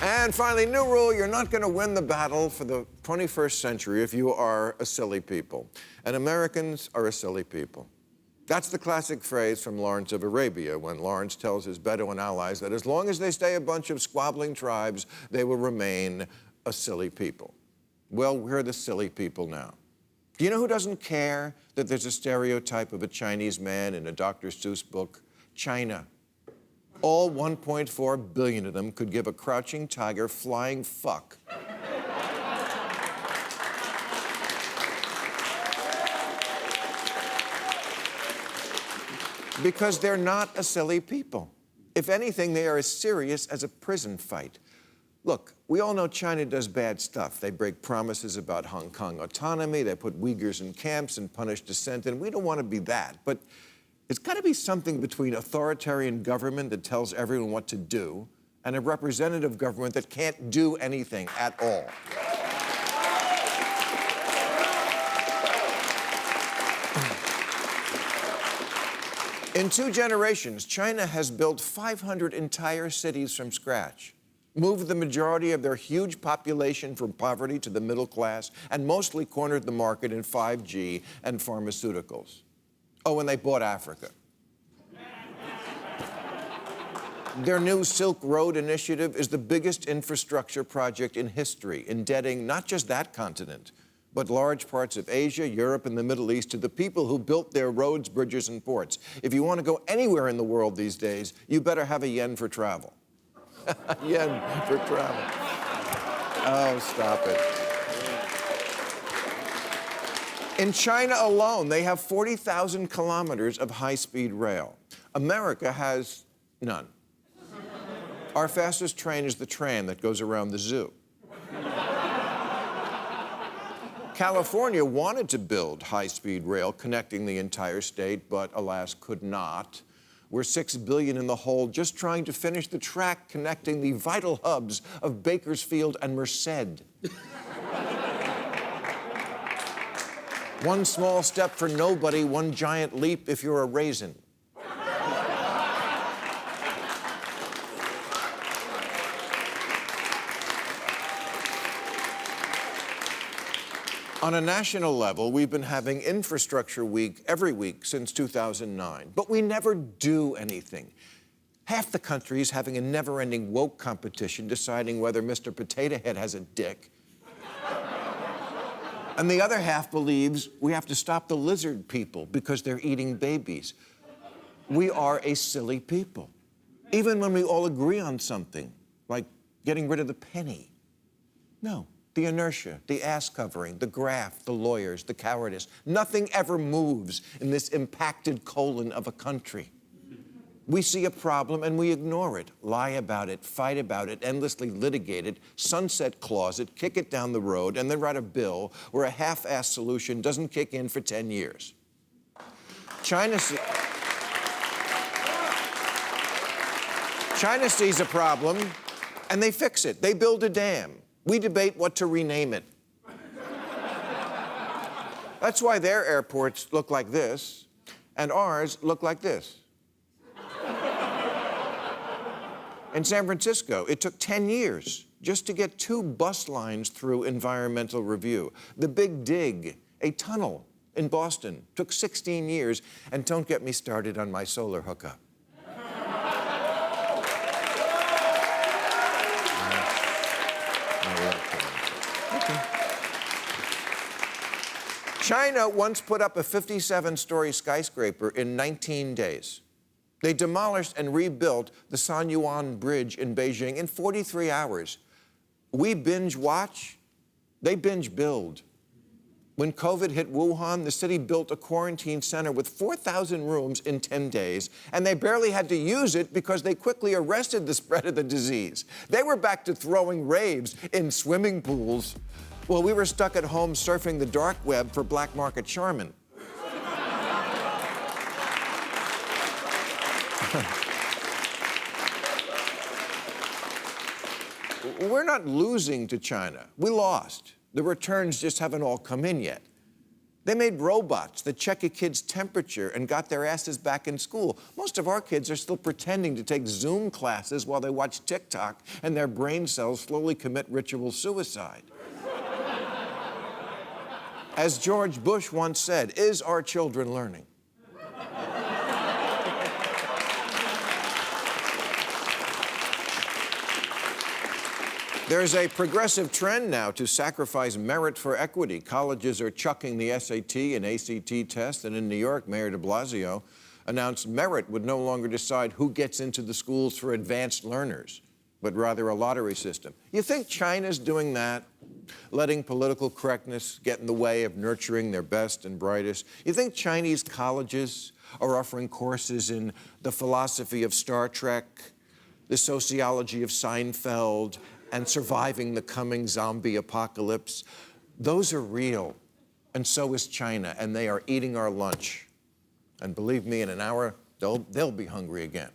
And finally, new rule, you're not going to win the battle for the 21st century if you are a silly people. And Americans are a silly people. That's the classic phrase from Lawrence of Arabia, when Lawrence tells his Bedouin allies that as long as they stay a bunch of squabbling tribes, they will remain a silly people. Well, we're the silly people now. Do you know who doesn't care that there's a stereotype of a Chinese man in a Dr. Seuss book? China. All 1.4 billion of them could give a crouching tiger flying fuck. Because they're not a silly people. If anything, they are as serious as a prison fight. Look, we all know China does bad stuff. They break promises about Hong Kong autonomy, they put Uyghurs in camps and punish dissent, and we don't want to be that. But it's got to be something between authoritarian government that tells everyone what to do and a representative government that can't do anything at all. In 2 generations, China has built 500 entire cities from scratch, moved the majority of their huge population from poverty to the middle class, and mostly cornered the market in 5G and pharmaceuticals. Oh, and they bought Africa. Their new Silk Road initiative is the biggest infrastructure project in history, indebting not just that continent, but large parts of Asia, Europe, and the Middle East to the people who built their roads, bridges, and ports. If you want to go anywhere in the world these days, you better have a yen for travel. Yen for travel. Oh, stop it. In China alone, they have 40,000 kilometers of high-speed rail. America has none. Our fastest train is the tram that goes around the zoo. California wanted to build high-speed rail connecting the entire state, but alas, could not. We're $6 billion in the hole just trying to finish the track connecting the vital hubs of Bakersfield and Merced. One small step for nobody, one giant leap if you're a raisin. On a national level, we've been having Infrastructure Week every week since 2009, but we never do anything. Half the country is having a never-ending woke competition deciding whether Mr. Potato Head has a dick. And the other half believes we have to stop the lizard people because they're eating babies. We are a silly people, even when we all agree on something, like getting rid of the penny. No. The inertia, the ass covering, the graft, the lawyers, the cowardice. Nothing ever moves in this impacted colon of a country. We see a problem and we ignore it, lie about it, fight about it, endlessly litigate it, sunset clause it, kick it down the road, and then write a bill where a half-assed solution doesn't kick in for 10 years. China sees a problem and they fix it. They build a dam. We debate what to rename it. That's why their airports look like this, and ours look like this. In San Francisco, it took 10 years just to get 2 bus lines through environmental review. The Big Dig, a tunnel in Boston, took 16 years, and don't get me started on my solar hookup. China once put up a 57-story skyscraper in 19 days. They demolished and rebuilt the Sanyuan Bridge in Beijing in 43 hours. We binge watch, they binge build. When COVID hit Wuhan, the city built a quarantine center with 4,000 rooms in 10 days, and they barely had to use it because they quickly arrested the spread of the disease. They were back to throwing raves in swimming pools. Well, we were stuck at home surfing the dark web for black market Charmin. We're not losing to China. We lost. The returns just haven't all come in yet. They made robots that check a kid's temperature and got their asses back in school. Most of our kids are still pretending to take Zoom classes while they watch TikTok and their brain cells slowly commit ritual suicide. As George Bush once said, is our children learning? There's a progressive trend now to sacrifice merit for equity. Colleges are chucking the SAT and ACT test, and in New York, Mayor de Blasio announced merit would no longer decide who gets into the schools for advanced learners, but rather a lottery system. You think China's doing that, letting political correctness get in the way of nurturing their best and brightest? You think Chinese colleges are offering courses in the philosophy of Star Trek, the sociology of Seinfeld, and surviving the coming zombie apocalypse? Those are real, and so is China, and they are eating our lunch. And believe me, in an hour, they'll be hungry again.